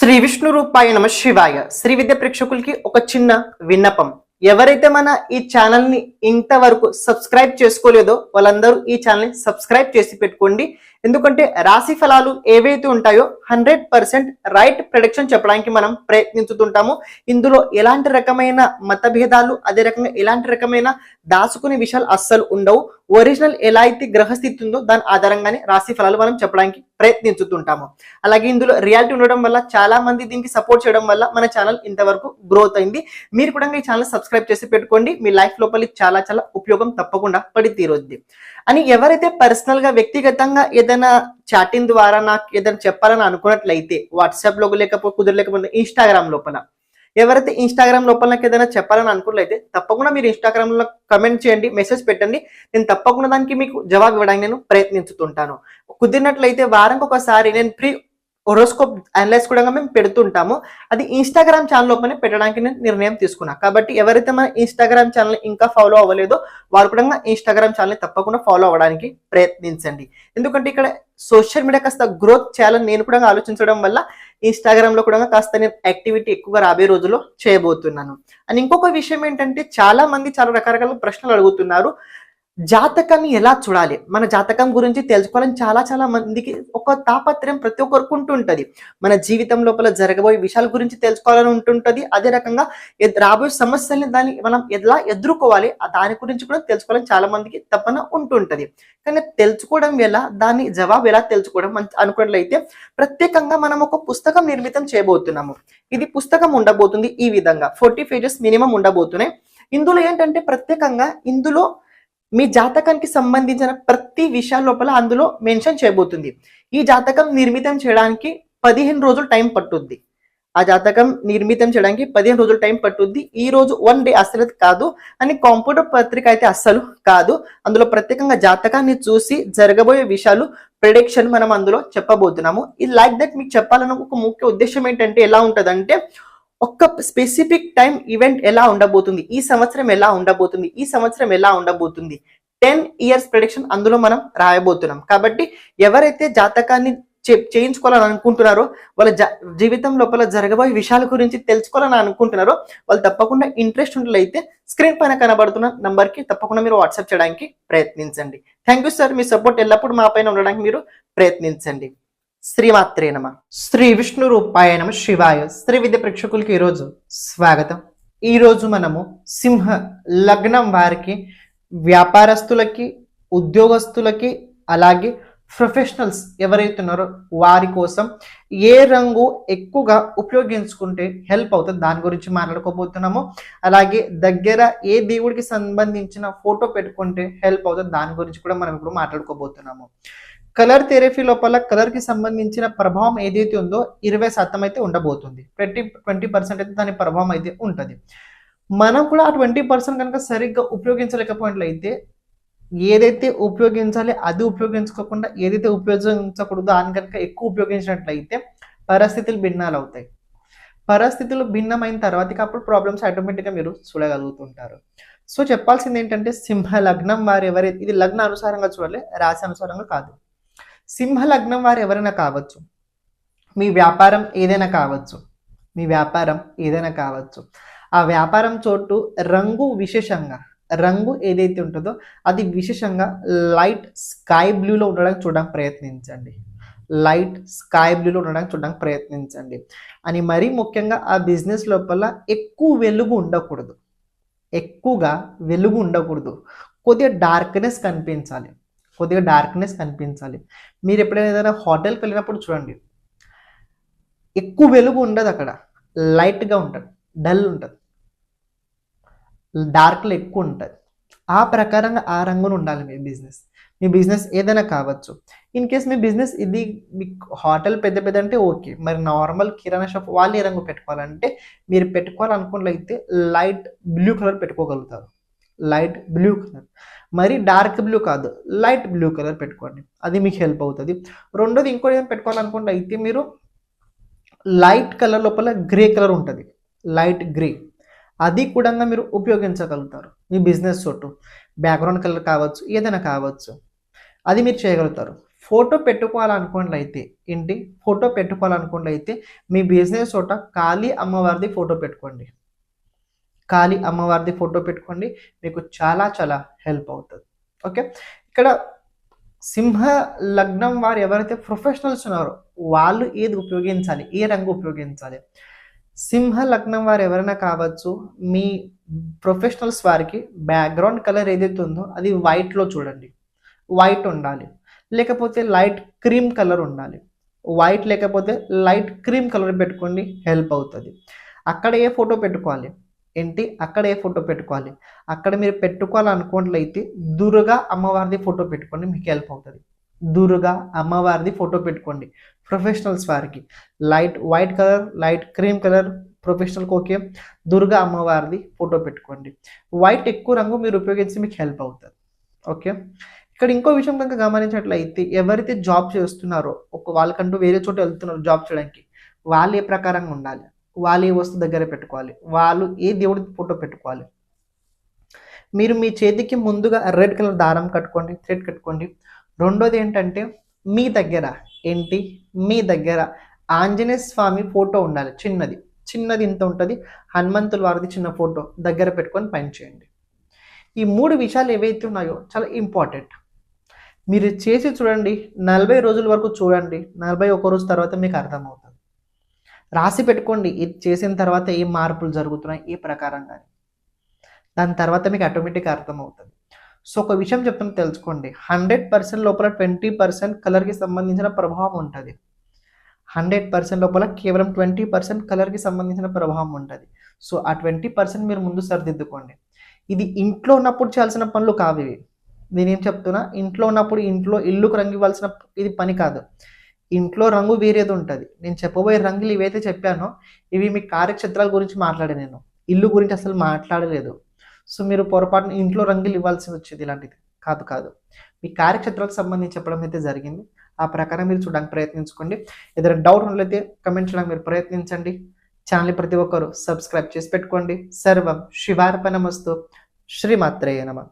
శ్రీ విష్ణు రూపాయ నమ శివాయ. శ్రీ విద్య ప్రేక్షకులకి ఒక చిన్న విన్నపం. ఎవరైతే మన ఈ ఛానల్ ని ఇంతవరకు సబ్స్క్రైబ్ చేసుకోలేదో వాళ్ళందరూ ఈ ఛానల్ ని సబ్స్క్రైబ్ చేసి పెట్టుకోండి. ఎందుకంటే రాశి ఫలాలు ఏవైతే ఉంటాయో 100% రైట్ ప్రెడిక్షన్ చెప్పడానికి మనం ప్రయత్నించుతుంటాము. ఇందులో ఎలాంటి రకమైన మతభేదాలు, అదే రకంగా ఎలాంటి రకమైన దాచుకునే విషయాలు అస్సలు ఉండవు. ఒరిజినల్ ఎలా అయితే గ్రహస్థితి ఉందో దాని ఆధారంగానే రాశి ఫలాలు మనం చెప్పడానికి ప్రయత్నించుతుంటాము. అలాగే ఇందులో రియాలిటీ ఉండడం వల్ల చాలా మంది దీనికి సపోర్ట్ చేయడం వల్ల మన ఛానల్ ఇంతవరకు గ్రోత్ అయింది. మీరు కూడా ఈ ఛానల్ సబ్స్క్రైబ్ చేసి పెట్టుకోండి. మీ లైఫ్ లోపలి చాలా చాలా ఉపయోగం తప్పకుండా పడి తీరుద్ది. అని ఎవరైతే పర్సనల్ గా వ్యక్తిగతంగా ఏదైనా చాటింగ్ ద్వారా నాకు ఏదైనా చెప్పాలని అనుకున్నట్లయితే వాట్సాప్ లో కుదరలేకపోతే ఇన్స్టాగ్రామ్ లోపల ఎవరైతే ఇన్స్టాగ్రామ్ లోపల నాకు ఏదైనా చెప్పాలని అనుకున్నట్లయితే తప్పకుండా మీరు ఇన్స్టాగ్రామ్ లో కమెంట్ చేయండి, మెసేజ్ పెట్టండి. నేను తప్పకుండా దానికి మీకు జవాబు ఇవ్వడానికి నేను ప్రయత్నించుతుంటాను. కుదిరినట్లయితే వారానికి ఒకసారి నేను ఫ్రీ హోరోస్కోప్ అనలైజ్ కూడా మేము పెడుతుంటాము. అది ఇన్స్టాగ్రామ్ ఛానల్ లోపలనే పెట్టడానికి నేను నిర్ణయం తీసుకున్నా. కాబట్టి ఎవరైతే మన ఇన్స్టాగ్రామ్ ఛానల్ ఇంకా ఫాలో అవ్వలేదో వారు కూడా ఇన్స్టాగ్రామ్ ఛానల్ తప్పకుండా ఫాలో అవ్వడానికి ప్రయత్నించండి. ఎందుకంటే ఇక్కడ సోషల్ మీడియా కాస్త గ్రోత్ చేయాలని నేను కూడా ఆలోచించడం వల్ల ఇన్స్టాగ్రామ్ లో కూడా కాస్త నేను యాక్టివిటీ ఎక్కువగా రాబోయే రోజుల్లో చేయబోతున్నాను. అండ్ ఇంకొక విషయం ఏంటంటే చాలా మంది చాలా రకరకాల ప్రశ్నలు అడుగుతున్నారు. జాతకాన్ని ఎలా చూడాలి, మన జాతకం గురించి తెలుసుకోవాలని చాలా మందికి ఒక తాపత్రయం ప్రతి ఒక్కరికి ఉంటుంటది. మన జీవితం లోపల జరగబోయే విషయాల గురించి తెలుసుకోవాలని ఉంటుంటది. అదే రకంగా రాబోయే సమస్యల్ని దాన్ని మనం ఎలా ఎదుర్కోవాలి దాని గురించి కూడా తెలుసుకోవాలని చాలా మందికి తపన ఉంటుంటది. కానీ తెలుసుకోవడం ఎలా, దాని జవాబు ఎలా తెలుసుకోవడం అనుకున్నట్లయితే ప్రత్యేకంగా మనం ఒక పుస్తకం నిర్మితం చేయబోతున్నాము. ఇది పుస్తకం ఉండబోతుంది. ఈ విధంగా 40 పేజెస్ మినిమం ఉండబోతున్నాయి. ఇందులో ఏంటంటే ప్రత్యేకంగా ఇందులో మీ జాతకానికి సంబంధించిన ప్రతి విషయాల లోపల అందులో మెన్షన్ చేయబోతుంది. ఈ జాతకం నిర్మితం చేయడానికి 15 రోజులు టైం పట్టుద్ది. ఆ జాతకం నిర్మితం చేయడానికి 15 రోజులు టైం పట్టుద్ది. ఈ రోజు 1 డే అస్సలు కాదు అని కంప్యూటర్ పత్రిక అయితే అస్సలు కాదు. అందులో ప్రత్యేకంగా జాతకాన్ని చూసి జరగబోయే విషయాలు ప్రిడిక్షన్ మనం అందులో చెప్పబోతున్నాము. ఇది లైక్ దట్ మీకు చెప్పాలన్న ఒక ముఖ్య ఉద్దేశం ఏంటంటే ఎలా ఉంటదంటే ఒక స్పెసిఫిక్ టైం ఈవెంట్ ఎలా ఉండబోతుంది, ఈ సంవత్సరం ఎలా ఉండబోతుంది, ఈ సంవత్సరం ఎలా ఉండబోతుంది, 10 years ప్రెడిక్షన్ అందులో మనం రాయబోతున్నాం. కాబట్టి ఎవరైతే జాతకాన్ని చేయించుకోవాలని అనుకుంటున్నారో వాళ్ళ జీవితం లోపల జరగబోయే విషయాల గురించి తెలుసుకోవాలని అనుకుంటున్నారో వాళ్ళు తప్పకుండా ఇంట్రెస్ట్ ఉన్నట్లయితే స్క్రీన్ పైన కనబడుతున్న నంబర్ కి తప్పకుండా మీరు వాట్సాప్ చేయడానికి ప్రయత్నించండి. Thank you sir. Me support ఎల్లప్పుడూ మా పైన ఉండడానికి మీరు ప్రయత్నించండి. శ్రీమాత్రే నమ. శ్రీ విష్ణు రూపాయ నమ శివాయ. శ్రీ విద్య ప్రేక్షకులకి ఈరోజు స్వాగతం. ఈరోజు మనము సింహ లగ్నం వారికి, వ్యాపారస్తులకి, ఉద్యోగస్తులకి, అలాగే ప్రొఫెషనల్స్ ఎవరైతే ఉన్నారో వారి కోసం ఏ రంగు ఎక్కువగా ఉపయోగించుకుంటే హెల్ప్ అవుతుంది దాని గురించి మాట్లాడుకోబోతున్నాము. అలాగే దగ్గర ఏ దేవుడికి సంబంధించిన ఫోటో పెట్టుకుంటే హెల్ప్ అవుతుంది దాని గురించి కూడా మనం ఇప్పుడు మాట్లాడుకోబోతున్నాము. కలర్ థెరపీ లోపల కలర్ కి సంబంధించిన ప్రభావం ఏదైతే ఉందో 20% అయితే ఉండబోతుంది. 20% అయితే దాని ప్రభావం అయితే ఉంటుంది. మనం కూడా ఆ 20% కనుక సరిగ్గా ఉపయోగించలేకపోయినట్లయితే ఏదైతే ఉపయోగించాలి అది ఉపయోగించుకోకుండా ఏదైతే ఉపయోగించకూడదో దాని కనుక ఎక్కువ ఉపయోగించినట్లయితే పరిస్థితులు భిన్నాలు అవుతాయి. పరిస్థితులు భిన్నమైన తర్వాత అప్పుడు ప్రాబ్లమ్స్ ఆటోమేటిక్గా మీరు చూడగలుగుతుంటారు. సో చెప్పాల్సింది ఏంటంటే సింహ లగ్నం వారు ఎవరైతే, ఇది లగ్న అనుసారంగా చూడాలి, రాశి అనుసారంగా కాదు. సింహ లగ్నం వారు ఎవరైనా కావచ్చు, మీ వ్యాపారం ఏదైనా కావచ్చు, మీ వ్యాపారం ఏదైనా కావచ్చు, ఆ వ్యాపారం చోటు రంగు విశేషంగా, రంగు ఏదైతే ఉంటుందో అది విశేషంగా లైట్ స్కై బ్లూలో ఉండడానికి చూడడానికి ప్రయత్నించండి. లైట్ స్కై బ్లూలో ఉండడానికి చూడడానికి ప్రయత్నించండి. అని మరీ ముఖ్యంగా ఆ బిజినెస్ లోపల ఎక్కువ వెలుగు ఉండకూడదు, ఎక్కువగా వెలుగు ఉండకూడదు. కొద్దిగా డార్క్నెస్ కనిపించాలి, కొద్దిగా డార్క్నెస్ కనిపించాలి. మీరు ఎప్పుడైనా ఏదైనా హోటల్కి వెళ్ళినప్పుడు చూడండి, ఎక్కువ వెలుగు ఉండదు, అక్కడ లైట్గా ఉంటుంది, డల్ ఉంటుంది, డార్క్లో ఎక్కువ ఉంటుంది. ఆ ప్రకారంగా ఆ రంగును ఉండాలి మీ బిజినెస్ ఏదైనా కావచ్చు. ఇన్ కేస్ మీ బిజినెస్ ఇది హోటల్ పెద్ద అంటే ఓకే, మరి నార్మల్ కిరాణా షాప్ వాళ్ళు ఏ రంగు పెట్టుకోవాలంటే మీరు పెట్టుకోవాలనుకున్నట్లయితే లైట్ బ్లూ కలర్ పెట్టుకోగలుగుతారు. లైట్ బ్లూ కలర్, మరి డార్క్ బ్లూ కాదు, లైట్ బ్లూ కలర్ పెట్టుకోండి, అది మీకు హెల్ప్ అవుతుంది. రెండోది ఇంకోటి ఏదైనా పెట్టుకోవాలనుకుంటే అయితే మీరు లైట్ కలర్ లోపల గ్రే కలర్ ఉంటుంది, లైట్ గ్రే, అది కూడా మీరు ఉపయోగించగలుగుతారు. మీ బిజినెస్ చోటు బ్యాక్గ్రౌండ్ కలర్ కావచ్చు, ఏదైనా కావచ్చు, అది మీరు చేయగలుగుతారు. ఫోటో పెట్టుకోవాలనుకున్నట్లయితే ఏంటి, ఫోటో పెట్టుకోవాలనుకున్నట్లయితే మీ బిజినెస్ చోట కాళీ అమ్మవారిది ఫోటో పెట్టుకోండి. కాళీ అమ్మవారిది ఫోటో పెట్టుకోండి, మీకు చాలా చాలా హెల్ప్ అవుతుంది. ఓకే, ఇక్కడ సింహ లగ్నం వారు ఎవరైతే ప్రొఫెషనల్స్ ఉన్నారో వాళ్ళు ఏది ఉపయోగించాలి, ఏ రంగు ఉపయోగించాలి? సింహ లగ్నం వారు ఎవరైనా కావచ్చు, మీ ప్రొఫెషనల్స్ వారికి బ్యాక్గ్రౌండ్ కలర్ ఏదైతే ఉందో అది వైట్లో చూడండి, వైట్ ఉండాలి, లేకపోతే లైట్ క్రీమ్ కలర్ ఉండాలి. వైట్ లేకపోతే లైట్ క్రీమ్ కలర్ పెట్టుకోండి, హెల్ప్ అవుతుంది. అక్కడ ఏ ఫోటో పెట్టుకోవాలి ఏంటి, అక్కడ ఏ ఫోటో పెట్టుకోవాలి, అక్కడ మీరు పెట్టుకోవాలనుకున్నట్లయితే దుర్గా అమ్మవారిది ఫోటో పెట్టుకోండి, మీకు హెల్ప్ అవుతుంది. దుర్గా అమ్మవారిది ఫోటో పెట్టుకోండి ప్రొఫెషనల్స్ వారికి. Light white colour, light cream colour ప్రొఫెషనల్కి ఓకే. దుర్గా అమ్మవారిది ఫోటో పెట్టుకోండి. వైట్ ఎక్కువ రంగు మీరు ఉపయోగించి మీకు హెల్ప్ అవుతుంది. ఓకే, ఇక్కడ ఇంకో విషయం కనుక గమనించినట్లయితే ఎవరైతే జాబ్ చేస్తున్నారో వాళ్ళకంటూ వేరే చోట వెళ్తున్నారు జాబ్ చేయడానికి, వాళ్ళు ఏ ప్రకారంగా ఉండాలి, వాళ్ళు ఏ వస్తువు దగ్గర పెట్టుకోవాలి, వాళ్ళు ఏ దేవుడి ఫోటో పెట్టుకోవాలి. మీరు మీ చేతికి ముందుగా రెడ్ కలర్ దారం కట్టుకోండి, థ్రెడ్ కట్టుకోండి. రెండోది ఏంటంటే మీ దగ్గర ఏంటి, మీ దగ్గర ఆంజనేయ స్వామి ఫోటో ఉండాలి, చిన్నది చిన్నది ఇంత ఉంటుంది, హనుమంతుల వారిది చిన్న ఫోటో దగ్గర పెట్టుకొని పని చేయండి. ఈ 3 విషయాలు ఏవైతే ఉన్నాయో చాలా ఇంపార్టెంట్. మీరు చేసి చూడండి, 40 రోజుల వరకు చూడండి, 41 రోజు తర్వాత మీకు అర్థమవుతుంది. రాసి పెట్టుకోండి, ఇది చేసిన తర్వాత ఏ మార్పులు జరుగుతున్నాయి ఏ ప్రకారంగా, దాని తర్వాత మీకు ఆటోమేటిక్గా అర్థమవుతుంది. సో ఒక విషయం చెప్తాను తెలుసుకోండి, 100% లోపల 20% కలర్కి సంబంధించిన ప్రభావం ఉంటుంది. 100% లోపల కేవలం 20% కలర్కి సంబంధించిన ప్రభావం ఉంటుంది. సో ఆ 20% మీరు ముందు సరిదిద్దుకోండి. ఇది ఇంట్లో ఉన్నప్పుడు చేయాల్సిన పనులు కావు ఇవి. నేనేం చెప్తున్నా, ఇంట్లో ఉన్నప్పుడు ఇంట్లో ఇల్లుకు రంగు ఇవ్వాల్సిన ఇది పని కాదు. ఇంట్లో రంగు వేరేది ఉంటుంది. నేను చెప్పబోయే రంగులు ఇవైతే చెప్పానో ఇవి మీ కార్యక్షేత్రాల గురించి మాట్లాడే, నేను ఇల్లు గురించి అసలు మాట్లాడలేదు. సో మీరు పొరపాటున ఇంట్లో రంగులు ఇవ్వాల్సి వచ్చేది ఇలాంటిది కాదు. మీ కార్యక్షేత్రాలకు సంబంధించి చెప్పడం అయితే జరిగింది. ఆ ప్రకారం మీరు చూడడానికి ప్రయత్నించుకోండి. ఏదైనా డౌట్ ఉన్నట్లయితే కమెంట్ చేయడానికి మీరు ప్రయత్నించండి. ఛానల్ ప్రతి ఒక్కరు సబ్స్క్రైబ్ చేసి పెట్టుకోండి. సర్వం శివార్పణమస్తు. శ్రీమాత్రేయ నమః.